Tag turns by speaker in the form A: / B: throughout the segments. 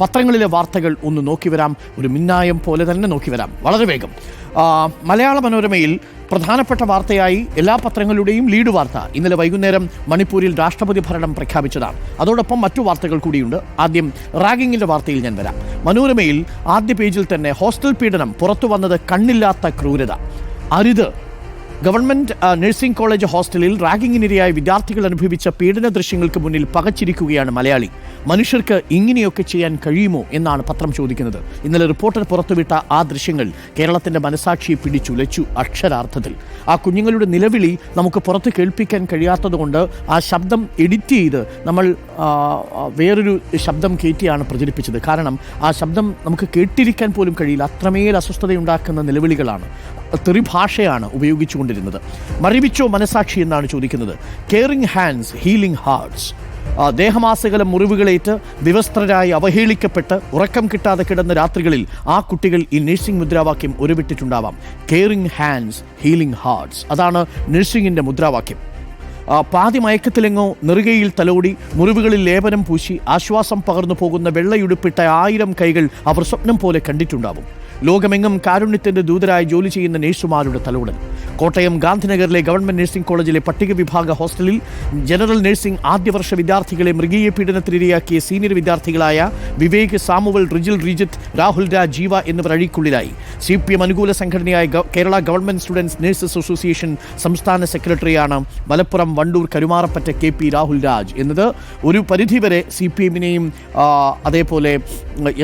A: പത്രങ്ങളിലെ വാർത്തകൾ ഒന്ന് നോക്കി വരാം. ഒരു മിന്നായം പോലെ തന്നെ നോക്കി വരാം, വളരെ വേഗം. മലയാള മനോരമയിൽ പ്രധാനപ്പെട്ട വാർത്തയായി എല്ലാ പത്രങ്ങളുടെയും ലീഡ് വാർത്ത ഇന്നലെ വൈകുന്നേരം മണിപ്പൂരിൽ രാഷ്ട്രപതി ഭരണം പ്രഖ്യാപിച്ചതാണ്. അതോടൊപ്പം മറ്റു വാർത്തകൾ കൂടിയുണ്ട്. ആദ്യം റാഗിങ്ങിൻ്റെ വാർത്തയിൽ ഞാൻ വരാം. മനോരമയിൽ ആദ്യ പേജിൽ തന്നെ ഹോസ്റ്റൽ പീഡനം, പുറത്തു വന്നത് കണ്ണില്ലാത്ത ക്രൂരത. അരുത്. ഗവൺമെൻറ് നഴ്സിംഗ് കോളേജ് ഹോസ്റ്റലിൽ റാഗിങ്ങിനിരയായ വിദ്യാർത്ഥികൾ അനുഭവിച്ച പീഡന ദൃശ്യങ്ങൾക്ക് മുന്നിൽ പകച്ചിരിക്കുകയാണ് മലയാളി. മനുഷ്യർക്ക് ഇങ്ങനെയൊക്കെ ചെയ്യാൻ കഴിയുമോ എന്നാണ് പത്രം ചോദിക്കുന്നത്. ഇന്നലെ റിപ്പോർട്ടർ പുറത്തുവിട്ട ആ ദൃശ്യങ്ങൾ കേരളത്തിൻ്റെ മനസാക്ഷിയെ പിടിച്ചുലച്ചു അക്ഷരാർത്ഥത്തിൽ. ആ കുഞ്ഞുങ്ങളുടെ നിലവിളി നമുക്ക് പുറത്ത് കേൾപ്പിക്കാൻ കഴിയാത്തതുകൊണ്ട് ആ ശബ്ദം എഡിറ്റ് ചെയ്ത് നമ്മൾ വേറൊരു ശബ്ദം കയറ്റിയാണ് പ്രചരിപ്പിച്ചത്. കാരണം ആ ശബ്ദം നമുക്ക് കേട്ടിരിക്കാൻ പോലും കഴിയില്ല, അത്രമേൽ അസ്വസ്ഥതയുണ്ടാക്കുന്ന നിലവിളികളാണ്, തെറിഭാഷയാണ് ഉപയോഗിച്ചുകൊണ്ടിരുന്നത്. മരവിച്ചോ മനസാക്ഷി എന്നാണ് ചോദിക്കുന്നത്. Caring hands, healing hearts. ദേഹമാസകലം മുറിവുകളേറ്റ് വിവസ്ത്രരായി അവഹേളിക്കപ്പെട്ട് ഉറക്കം കിട്ടാതെ കിടന്ന രാത്രികളിൽ ആ കുട്ടികൾ ഈ നഴ്സിംഗ് മുദ്രാവാക്യം ഉരുവിട്ടിട്ടുണ്ടാവാം. കെയറിംഗ് ഹാൻഡ്സ്, ഹീലിംഗ് ഹാർട്ട്സ്, അതാണ് നഴ്സിംഗിൻ്റെ മുദ്രാവാക്യം. പാതി മയക്കത്തിലെങ്ങോ നെറുകയിൽ തലോടി മുറിവുകളിൽ ലേപനം പൂശി ആശ്വാസം പകർന്നു പോകുന്ന വെള്ളയുടുപ്പിട്ട 1000 കൈകൾ അവർ സ്വപ്നം പോലെ കണ്ടിട്ടുണ്ടാവും. ലോകമെങ്ങും കാരുണ്യത്തിൻ്റെ ദൂതരായി ജോലി ചെയ്യുന്ന നഴ്സുമാരുടെ തലോടൽ. കോട്ടയം ഗാന്ധിനഗറിലെ ഗവൺമെൻറ് നഴ്സിംഗ് കോളേജിലെ പട്ടിക വിഭാഗ ഹോസ്റ്റലിൽ ജനറൽ നഴ്സിംഗ് ആദ്യവർഷ വിദ്യാർത്ഥികളെ മൃഗീയ പീഡനത്തിനിരയാക്കിയ സീനിയർ വിദ്യാർത്ഥികളായ വിവേക്, സാമുവൽ, റിജിൽ, റിജിത്ത്, രാഹുൽ രാജ്, ജീവ എന്നിവർ അഴീക്കുള്ളിലായി. CPM അനുകൂല സംഘടനയായ Kerala government students nurses association സംസ്ഥാന സെക്രട്ടറിയാണ് മലപ്പുറം വണ്ടൂർ കരുമാറപ്പറ്റ KP രാഹുൽ രാജ് എന്നത്. ഒരു പരിധിവരെ CPMനെയും അതേപോലെ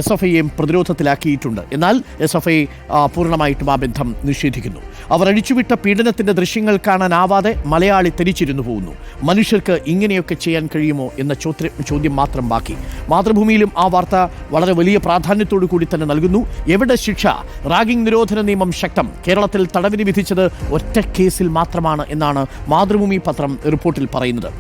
A: SFIയെയും പ്രതിരോധത്തിലാക്കിയിട്ടുണ്ട്. എന്നാൽ SFI പൂർണ്ണമായിട്ടും ആ ബന്ധം നിഷേധിക്കുന്നു. അവർ അഴിച്ചുവിട്ട പീഡനത്തിൻ്റെ ദൃശ്യങ്ങൾ കാണാനാവാതെ മലയാളി തിരിച്ചിരുന്നു പോകുന്നു. മനുഷ്യർക്ക് ഇങ്ങനെയൊക്കെ ചെയ്യാൻ കഴിയുമോ എന്ന ചോദ്യം മാത്രം ബാക്കി. മാതൃഭൂമിയിലും ആ വാർത്ത വളരെ വലിയ പ്രാധാന്യത്തോടു കൂടി തന്നെ നൽകുന്നു. എവിടെ ശിക്ഷ? റാഗിംഗ് നിരോധന നിയമം ശക്തം. കേരളത്തിൽ തടവിന് വിധിച്ചത് ഒറ്റ കേസിൽ മാത്രമാണ് എന്നാണ് മാതൃഭൂമി പത്രം റിപ്പോർട്ടിൽ പറയുന്നത്.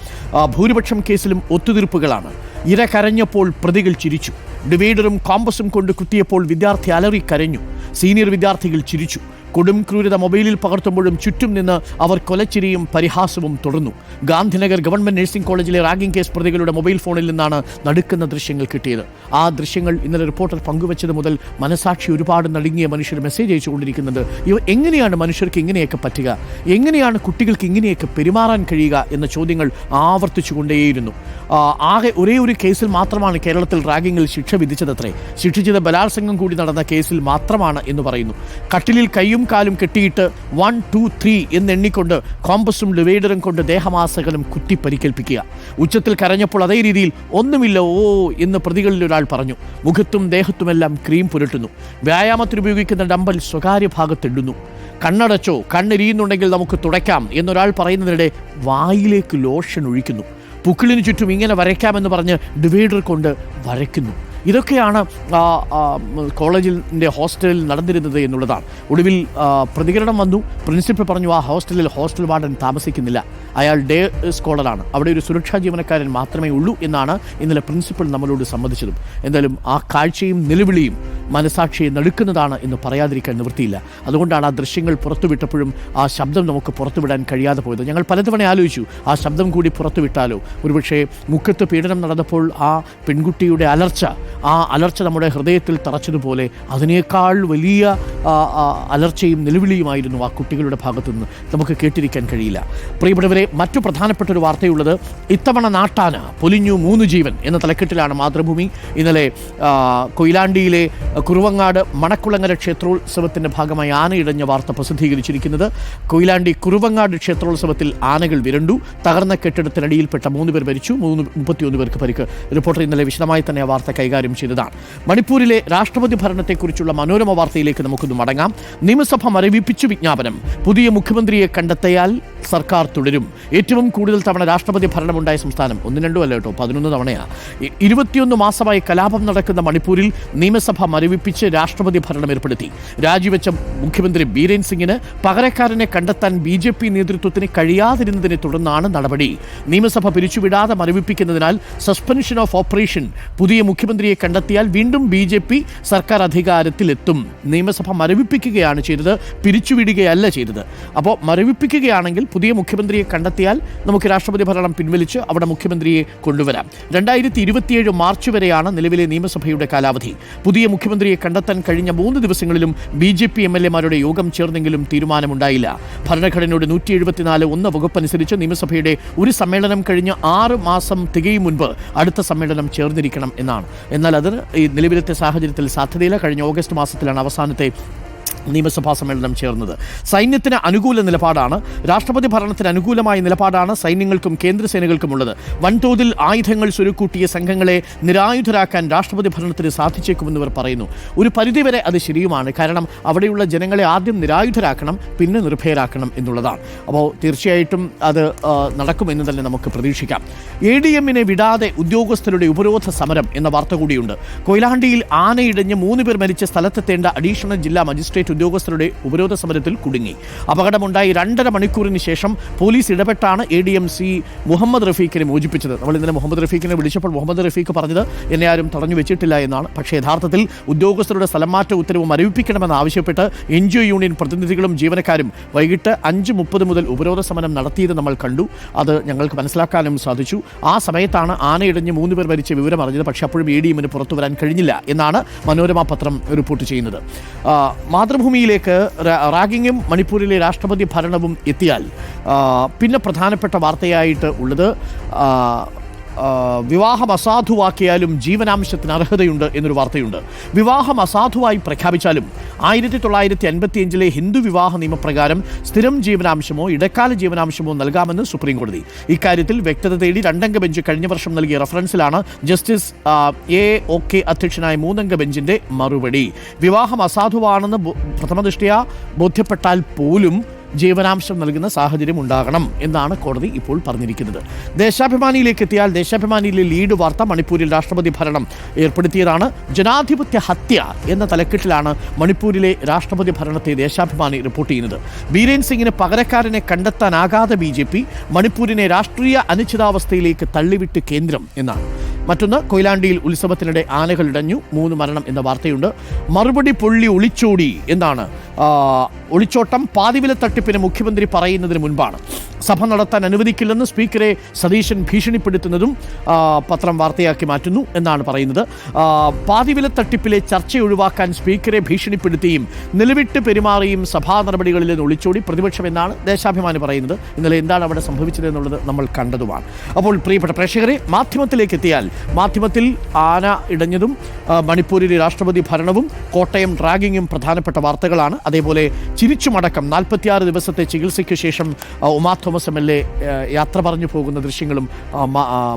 A: ഭൂരിപക്ഷം കേസിലും ഒത്തുതീർപ്പുകളാണ്. ഇര കരഞ്ഞപ്പോൾ പ്രതികൾ ചിരിച്ചു. ഡിവൈഡറും കോമ്പസും കൊണ്ട് കുത്തിയപ്പോൾ വിദ്യാർത്ഥി അലറി കരഞ്ഞു. സീനിയർ വിദ്യാർത്ഥികൾ ചിരിച്ചു. കൊടും ക്രൂരത മൊബൈലിൽ പകർത്തുമ്പോഴും ചുറ്റും നിന്ന് അവർ കൊലച്ചിരിയും പരിഹാസവും തുടർന്നു. ഗാന്ധിനഗർ ഗവൺമെൻറ് നഴ്സിംഗ് കോളേജിലെ റാഗിംഗ് കേസ് പ്രതികളുടെ മൊബൈൽ ഫോണിൽ നിന്നാണ് നടുക്കുന്ന ദൃശ്യങ്ങൾ കിട്ടിയത്. ആ ദൃശ്യങ്ങൾ ഇന്നലെ റിപ്പോർട്ടർ പങ്കുവച്ചത് മുതൽ മനസാക്ഷി ഒരുപാട് നടുങ്ങിയ മനുഷ്യർ മെസ്സേജ് അയച്ചുകൊണ്ടിരിക്കുന്നത്. എങ്ങനെയാണ് മനുഷ്യർക്ക് ഇങ്ങനെയൊക്കെ പറ്റുക? എങ്ങനെയാണ് കുട്ടികൾക്ക് ഇങ്ങനെയൊക്കെ പെരുമാറാൻ കഴിയുക എന്ന ചോദ്യങ്ങൾ ആവർത്തിച്ചു കൊണ്ടേയിരുന്നു. ആകെ ഒരേ ഒരു കേസിൽ മാത്രമാണ് കേരളത്തിൽ റാഗിങ്ങിൽ ശിക്ഷ വിധിച്ചതത്രേ. ശിക്ഷിച്ചത് ബലാത്സംഗം കൂടി നടന്ന കേസിൽ മാത്രമാണ് എന്ന് പറയുന്നു. കട്ടിലിൽ കൈയും കാലും കെട്ടിയിട്ട് 1, 2, 3 എന്നെണ്ണിക്കൊണ്ട് കോമ്പസും ഡിവൈഡറും കൊണ്ട് ദേഹമാസകലം കുത്തി പരിക്കേൽപ്പിക്കുക. ഉച്ചത്തിൽ കരഞ്ഞപ്പോൾ അതേ രീതിയിൽ ഒന്നുമില്ല ഓ എന്ന് പ്രതികളിൽ ഒരാൾ പറഞ്ഞു. മുഖത്തും ദേഹത്തുമെല്ലാം ക്രീം പുരട്ടുന്നു. വ്യായാമത്തിന് ഉപയോഗിക്കുന്ന ഡമ്പൽ സ്വകാര്യ ഭാഗത്തിടുന്നു. കണ്ണടച്ചോ, കണ്ണെരിയുന്നുണ്ടെങ്കിൽ നമുക്ക് തുടയ്ക്കാം എന്നൊരാൾ പറയുന്നതിനിടെ വായിലേക്ക് ലോഷൻ ഒഴിക്കുന്നു. പുക്കിളിന് ചുറ്റും ഇങ്ങനെ വരയ്ക്കാമെന്ന് പറഞ്ഞ് ഡിവൈഡർ കൊണ്ട് വരയ്ക്കുന്നു. ഇതൊക്കെയാണ് കോളേജിൻ്റെ ഹോസ്റ്റലിൽ നടന്നിരുന്നത് എന്നുള്ളതാണ്. ഒടുവിൽ പ്രതികരണം വന്നു. പ്രിൻസിപ്പൽ പറഞ്ഞു ആ ഹോസ്റ്റൽ വാർഡൻ താമസിക്കുന്നില്ല, അയാൾ ഡേ സ്കോളറാണ്, അവിടെ ഒരു സുരക്ഷാ ജീവനക്കാരൻ മാത്രമേ ഉള്ളൂ എന്നാണ് ഇന്നലെ പ്രിൻസിപ്പൽ നമ്മളോട് സമ്മതിച്ചതും. എന്തായാലും ആ കാഴ്ചയും നിലവിളിയും മനസാക്ഷിയെ നടുക്കുന്നതാണ് എന്ന് പറയാതിരിക്കാൻ നിവൃത്തിയില്ല. അതുകൊണ്ടാണ് ആ ദൃശ്യങ്ങൾ പുറത്തുവിട്ടപ്പോഴും ആ ശബ്ദം നമുക്ക് പുറത്തുവിടാൻ കഴിയാതെ പോയത്. ഞങ്ങൾ പലതവണ ആലോചിച്ചു ആ ശബ്ദം കൂടി പുറത്തുവിട്ടാലോ. ഒരുപക്ഷെ മുക്കത്ത് പീഡനം നടന്നപ്പോൾ ആ പെൺകുട്ടിയുടെ ആ അലർച്ച നമ്മുടെ ഹൃദയത്തിൽ തറച്ചതുപോലെ അതിനേക്കാൾ വലിയ അലർച്ചയും നിലവിളിയുമായിരുന്നു ആ കുട്ടികളുടെ ഭാഗത്തു നിന്ന്. നമുക്ക് കേട്ടിരിക്കാൻ കഴിയില്ല. പ്രിയപ്പെട്ടവരെ, മറ്റു പ്രധാനപ്പെട്ട ഒരു വാർത്തയുള്ളത് ഇത്തവണ നാട്ടാന പൊലിഞ്ഞു 3 ജീവൻ എന്ന തലക്കെട്ടിലാണ് മാതൃഭൂമി ഇന്നലെ കൊയിലാണ്ടിയിലെ കുറുവങ്ങാട് മണക്കുളങ്ങര ക്ഷേത്രോത്സവത്തിൻ്റെ ഭാഗമായി ആനയിടഞ്ഞ വാർത്ത പ്രസിദ്ധീകരിച്ചിരിക്കുന്നത്. കൊയിലാണ്ടി കുറുവങ്ങാട് ക്ഷേത്രോത്സവത്തിൽ ആനകൾ വിരണ്ടു. തകർന്ന കെട്ടിടത്തിനടിയിൽപ്പെട്ട 3 പേർ മരിച്ചു, 31 പേർക്ക് പരിക്ക്. റിപ്പോർട്ടർ ഇന്നലെ വിശദമായി തന്നെ ആ വാർത്ത കൈകാര്യം ചെയ്തതാണ്. മണിപ്പൂരിലെ രാഷ്ട്രപതി ഭരണത്തെക്കുറിച്ചുള്ള മനോരമ വാർത്തയിലേക്ക് നമുക്കൊന്ന് മടങ്ങാം. നിയമസഭ മരവിപ്പിച്ചു വിജ്ഞാപനം. പുതിയ മുഖ്യമന്ത്രിയെ കണ്ടെത്തിയാൽ സർക്കാർ തുടരും. ഏറ്റവും കൂടുതൽ തവണ രാഷ്ട്രപതി ഭരണമുണ്ടായ സംസ്ഥാനം 1, 2 അല്ല കേട്ടോ, 11 തവണയാണ്. 21 മാസമായി കലാപം നടക്കുന്ന മണിപ്പൂരിൽ നിയമസഭ മരവിപ്പിച്ച് രാഷ്ട്രപതി ഭരണം ഏർപ്പെടുത്തി. രാജിവെച്ച മുഖ്യമന്ത്രി ബീരേൻ സിംഗിന് പകരക്കാരനെ കണ്ടെത്താൻ BJP നേതൃത്വത്തിന് കഴിയാതിരുന്നതിനെ തുടർന്നാണ് നടപടി. നിയമസഭ പിരിച്ചുവിടാതെ മരവിപ്പിക്കുന്നതിനാൽ സസ്പെൻഷൻ ഓഫ് ഓപ്പറേഷൻ. പുതിയ മുഖ്യമന്ത്രിയെ കണ്ടെത്തിയാൽ വീണ്ടും BJP സർക്കാർ അധികാരത്തിലെത്തും. നിയമസഭ മരവിപ്പിക്കുകയാണ് ചെയ്തത്, പിരിച്ചുവിടുകയല്ല ചെയ്തത്. അപ്പോൾ മരവിപ്പിക്കുകയാണെങ്കിൽ പുതിയ മുഖ്യമന്ത്രിയെ കണ്ടെത്തിയാൽ നമുക്ക് രാഷ്ട്രപതി ഭരണം പിൻവലിച്ച് അവിടെ മുഖ്യമന്ത്രിയെ കൊണ്ടുവരാം. 2027 മാർച്ച് വരെയാണ് നിലവിലെ നിയമസഭയുടെ കാലാവധി. പുതിയ മുഖ്യമന്ത്രിയെ കണ്ടെത്താൻ കഴിഞ്ഞ 3 ദിവസങ്ങളിലും BJP MLA-മാരുടെ യോഗം ചേർന്നെങ്കിലും തീരുമാനമുണ്ടായില്ല. ഭരണഘടനയുടെ 174(1) വകുപ്പനുസരിച്ച് നിയമസഭയുടെ ഒരു സമ്മേളനം കഴിഞ്ഞ് 6 മാസം തികയും മുൻപ് അടുത്ത സമ്മേളനം ചേർന്നിരിക്കണം എന്നാണ്. എന്നാൽ അതിന് ഈ നിലവിലത്തെ സാഹചര്യത്തിൽ സാധ്യതയില്ല. കഴിഞ്ഞ ഓഗസ്റ്റ് മാസത്തിലാണ് അവസാനത്തെ നിയമസഭാ സമ്മേളനം ചേർന്നത്. സൈന്യത്തിന് അനുകൂല നിലപാടാണ്, രാഷ്ട്രപതി ഭരണത്തിന് അനുകൂലമായ നിലപാടാണ് സൈന്യങ്ങൾക്കും കേന്ദ്രസേനകൾക്കുമുള്ളത്. വൻതോതിൽ ആയുധങ്ങൾ സ്വരുക്കൂട്ടിയ സംഘങ്ങളെ നിരായുധരാക്കാൻ രാഷ്ട്രപതി ഭരണത്തിന് സാധിച്ചേക്കുമെന്നിവർ പറയുന്നു. ഒരു പരിധിവരെ അത് ശരിയുമാണ്. കാരണം അവിടെയുള്ള ജനങ്ങളെ ആദ്യം നിരായുധരാക്കണം, പിന്നെ നിർഭയരാക്കണം എന്നുള്ളതാണ്. അപ്പോൾ തീർച്ചയായിട്ടും അത് നടക്കുമെന്ന് തന്നെ നമുക്ക് പ്രതീക്ഷിക്കാം. ADM-നെ വിടാതെ ഉദ്യോഗസ്ഥരുടെ ഉപരോധ സമരം എന്ന വാർത്ത കൂടിയുണ്ട്. കൊയിലാണ്ടിയിൽ ആനയിടഞ്ഞ് 3 പേർ മരിച്ച സ്ഥലത്തെത്തേണ്ട അഡീഷണൽ ജില്ലാ മജിസ്ട്രേറ്റ് ഉദ്യോഗസ്ഥരുടെ ഉപരോധ സമരത്തിൽ കുടുങ്ങി. അപകടമുണ്ടായി 2.5 മണിക്കൂറിന് ശേഷം പോലീസ് ഇടപെട്ടാണ് ADM-C മുഹമ്മദ് റഫീഖിനെ മോചിപ്പിച്ചത്. നമ്മൾ ഇന്നലെ മുഹമ്മദ് റഫീഖിനെ വിളിച്ചപ്പോൾ മുഹമ്മദ് റഫീഖ് പറഞ്ഞത് എന്നെ ആരും തടഞ്ഞു വെച്ചിട്ടില്ല എന്നാണ്. പക്ഷേ യഥാർത്ഥത്തിൽ ഉദ്യോഗസ്ഥരുടെ സ്ഥലംമാറ്റ ഉത്തരവ് മരവിപ്പിക്കണമെന്ന് ആവശ്യപ്പെട്ട് NGO യൂണിയൻ പ്രതിനിധികളും ജീവനക്കാരും വൈകിട്ട് 5:30 മുതൽ ഉപരോധ സമരം നടത്തിയത് നമ്മൾ കണ്ടു. അത് ഞങ്ങൾക്ക് മനസ്സിലാക്കാനും സാധിച്ചു. ആ സമയത്താണ് ആനയിടഞ്ഞ് 3 പേർ മരിച്ച വിവരം അറിഞ്ഞത്. പക്ഷേ അപ്പോഴും ADM-ന് പുറത്തു വരാൻ കഴിഞ്ഞില്ല എന്നാണ് മനോരമ പത്രം റിപ്പോർട്ട് ചെയ്യുന്നത്. മാതൃഭൂമിയിലേക്ക് റാഗിങ്ങും മണിപ്പൂരിലെ രാഷ്ട്രപതി ഭരണവും എത്തിയാൽ പിന്നെ പ്രധാനപ്പെട്ട വാർത്തയായിട്ട് ഉള്ളത് വിവാഹം അസാധുവാക്കിയാലും ജീവനാംശത്തിന് അർഹതയുണ്ട് എന്നൊരു വാർത്തയുണ്ട്. വിവാഹം അസാധുവായി പ്രഖ്യാപിച്ചാലും 1955 ഹിന്ദു വിവാഹ നിയമപ്രകാരം സ്ഥിരം ജീവനാംശമോ ഇടക്കാല ജീവനാംശമോ നൽകാമെന്ന് സുപ്രീം കോടതി. ഇക്കാര്യത്തിൽ വ്യക്തത തേടി 2-അംഗ ബെഞ്ച് കഴിഞ്ഞ വർഷം നൽകിയ റഫറൻസിലാണ് ജസ്റ്റിസ് AOK അധ്യക്ഷനായ 3-അംഗ ബെഞ്ചിന്റെ മറുപടി. വിവാഹം അസാധുവാണെന്ന് പ്രഥമദൃഷ്ട്യാ ബോധ്യപ്പെട്ടാൽ പോലും ജീവനാംശം നൽകുന്ന സാഹചര്യം ഉണ്ടാകണം എന്നാണ് കോടതി ഇപ്പോൾ പറഞ്ഞിരിക്കുന്നത്. ദേശാഭിമാനിയിലേക്ക് എത്തിയാൽ ദേശാഭിമാനിയിലെ ലീഡ് വാർത്ത മണിപ്പൂരിൽ രാഷ്ട്രപതി ഭരണം ഏർപ്പെടുത്തിയതാണ്. ജനാധിപത്യ ഹത്യ എന്ന തലക്കെട്ടിലാണ് മണിപ്പൂരിലെ രാഷ്ട്രപതി ഭരണത്തെ ദേശാഭിമാനി റിപ്പോർട്ട് ചെയ്യുന്നത്. ബീരേൻ സിംഗിന് പകരക്കാരനെ കണ്ടെത്താനാകാതെ BJP മണിപ്പൂരിനെ രാഷ്ട്രീയ അനിശ്ചിതാവസ്ഥയിലേക്ക് തള്ളിവിട്ട് കേന്ദ്രം എന്നാണ്. മറ്റൊന്ന്, കൊയിലാണ്ടിയിൽ ഉത്സവത്തിനിടെ ആനകൾ ഇടഞ്ഞു, 3 മരണം എന്ന വാർത്തയുണ്ട്. മറുപടി പൊള്ളി ഒളിച്ചോടി എന്നാണ്. ഒളിച്ചോട്ടം പാതിവില തട്ടിപ്പിന് മുഖ്യമന്ത്രി പറയുന്നതിന് മുൻപാണ്. സഭ നടത്താൻ അനുവദിക്കില്ലെന്ന് സ്പീക്കറെ സതീശൻ ഭീഷണിപ്പെടുത്തുന്നതും പത്രം വാർത്തയാക്കി മാറ്റുന്നു എന്നാണ് പറയുന്നത്. പാതിവില തട്ടിപ്പിലെ ചർച്ച ഒഴിവാക്കാൻ സ്പീക്കറെ ഭീഷണിപ്പെടുത്തിയും നിലവിട്ട് പെരുമാറിയും സഭാ നടപടികളിൽ നിന്ന് ഒളിച്ചോടി പ്രതിപക്ഷം എന്നാണ് ദേശാഭിമാനി പറയുന്നത്. ഇന്നലെ എന്താണ് അവിടെ സംഭവിച്ചത് എന്നുള്ളത് നമ്മൾ കണ്ടതുമാണ്. അപ്പോൾ പ്രിയപ്പെട്ട പ്രേക്ഷകരെ, മാധ്യമത്തിലേക്ക് എത്തിയാൽ മാധ്യമത്തിൽ ആന ഇടഞ്ഞതും മണിപ്പൂരിലെ രാഷ്ട്രപതി ഭരണവും കോട്ടയം റാഗിങ്ങും പ്രധാനപ്പെട്ട വാർത്തകളാണ്. അതേപോലെ ചിരിച്ചുമടക്കം 46 ദിവസത്തെ ചികിത്സയ്ക്ക് ശേഷം ഉമാ തോമസ് MLA യാത്ര പറഞ്ഞു പോകുന്ന ദൃശ്യങ്ങളും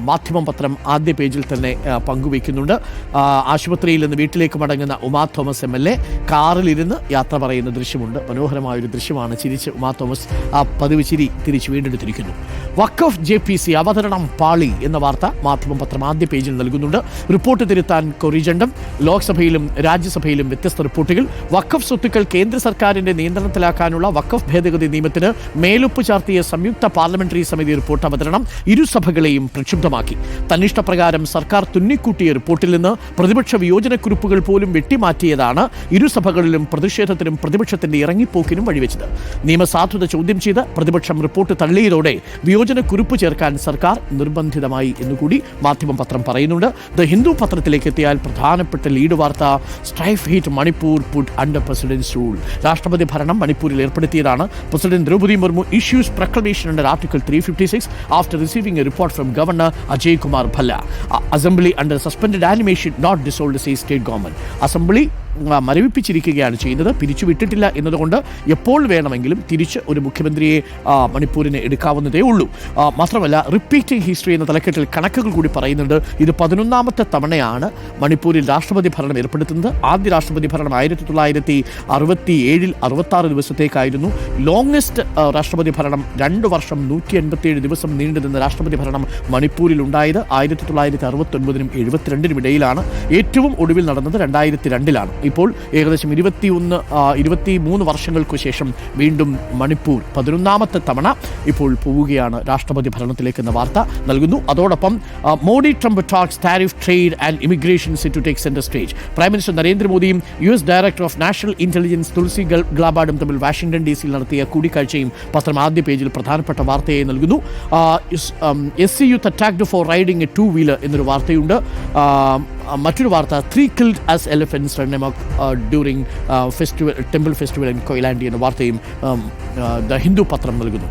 A: മാധ്യമം പത്രം ആദ്യ പേജിൽ തന്നെ പങ്കുവയ്ക്കുന്നുണ്ട്. ആശുപത്രിയിൽ നിന്ന് വീട്ടിലേക്ക് മടങ്ങുന്ന ഉമാ തോമസ് MLA കാറിലിരുന്ന് യാത്ര പറയുന്ന ദൃശ്യമുണ്ട്. മനോഹരമായൊരു ദൃശ്യമാണ്. ചിരിച്ച് ഉമാ തോമസ് ആ പതിവ് ചിരി തിരിച്ചു വീണ്ടെടുത്തിരിക്കുന്നു. വഖഫ് JPC അവതരണം പാളി എന്ന വാർത്ത മാധ്യമം പത്രം ആദ്യ പേജിൽ നൽകുന്നുണ്ട്. റിപ്പോർട്ട് തിരുത്താൻ കൊറിജണ്ടം. ലോക്സഭയിലും രാജ്യസഭയിലും വ്യത്യസ്ത റിപ്പോർട്ടുകൾ. വഖഫ് സ്വത്തുക്കൾ കേന്ദ്ര സർക്കാരിന്റെ നിയന്ത്രണത്തിലാക്കാനുള്ള വഖഫ് ഭേദഗതി നിയമത്തിന് മേലൊപ്പ് ചാർത്തിയ സംയുക്ത പാർലമെന്ററി സമിതി റിപ്പോർട്ട് അവതരണം ഇരുസഭകളെയും പ്രക്ഷുബ്ധമാക്കി. തന്നിഷ്ടപ്രകാരം സർക്കാർ തുന്നിക്കൂട്ടിയ റിപ്പോർട്ടിൽ നിന്ന് പ്രതിപക്ഷ വിയോജനക്കുറിപ്പുകൾ പോലും വെട്ടിമാറ്റിയതാണ് ഇരുസഭകളിലും പ്രതിഷേധത്തിനും പ്രതിപക്ഷത്തിന്റെ ഇറങ്ങിപ്പോക്കിനും വഴിവെച്ചത്. നിയമസാധുത ചോദ്യം ചെയ്ത് പ്രതിപക്ഷം റിപ്പോർട്ട് തള്ളിയതോടെ വിയോജനക്കുറിപ്പ് ചേർക്കാൻ സർക്കാർ നിർബന്ധിതമായി എന്നുകൂടി മാധ്യമം പത്രം പറയുന്നുണ്ട്. ദ ഹിന്ദു പത്രത്തിലേക്ക് എത്തിയാൽ പ്രധാനപ്പെട്ട ലീഡ് വാർത്ത strife hit Manipur put under president's rule. രാഷ്ട്രപതി ഭരണം മണിപ്പൂരിൽ ഏർപ്പെടുത്തിയതാണ്. President Droupadi Murmu issues proclamation under Article 356 after receiving a report from Governor Ajay Kumar Bhalla. Assembly under suspended animation not dissolved, says state government. Assembly മരവിപ്പിച്ചിരിക്കുകയാണ് ചെയ്യുന്നത്. പിരിച്ചുവിട്ടിട്ടില്ല എന്നതുകൊണ്ട് എപ്പോൾ വേണമെങ്കിലും തിരിച്ച് ഒരു മുഖ്യമന്ത്രിയെ മണിപ്പൂരിന് എടുക്കാവുന്നതേ ഉള്ളൂ. മാത്രമല്ല, റിപ്പീറ്റിംഗ് ഹിസ്റ്ററി എന്ന തലക്കെട്ടിൽ കണക്കുകൾ കൂടി പറയുന്നുണ്ട്. ഇത് 11ാമത്തെ തവണയാണ് മണിപ്പൂരിൽ രാഷ്ട്രപതി ഭരണം ഏർപ്പെടുത്തുന്നത്. ആദ്യ രാഷ്ട്രപതി ഭരണം 1967 66 ദിവസത്തേക്കായിരുന്നു. ലോങ്സ്റ്റ് രാഷ്ട്രപതി ഭരണം 2 വർഷം 187 ദിവസം നീണ്ടുനിന്ന രാഷ്ട്രപതി ഭരണം മണിപ്പൂരിൽ ഉണ്ടായത് 1969 72 ഇടയിലാണ്. ഏറ്റവും ഒടുവിൽ നടന്നത് 2002 ഇപ്പോൾ ഏകദേശം 23 വർഷങ്ങൾക്കു ശേഷം വീണ്ടും മണിപ്പൂർ 11ാമത്തെ തവണ ഇപ്പോൾ പോവുകയാണ് രാഷ്ട്രപതി ഭരണത്തിലേക്ക് എന്ന വാർത്ത നൽകുന്നു. അതോടൊപ്പം Modi Trump talks tariff trade and immigration set to take centre stage. Prime minister നരേന്ദ്രമോദിയും US director of national intelligence Tulsi ഗ്ലാബാർഡും തമ്മിൽ വാഷിംഗ്ടൺ DC-യിൽ നടത്തിയ കൂടിക്കാഴ്ചയും പത്രം ആദ്യ പേജിൽ പ്രധാനപ്പെട്ട വാർത്തയായി നൽകുന്നു. SC youth attacked for riding a two-wheeler എന്നൊരു വാർത്തയുണ്ട്. മറ്റൊരു വാർത്ത 3 killed as elephants run amok during temple festival in Koilandi എന്ന വാർത്തയും ദ ഹിന്ദു പത്രം നൽകുന്നു.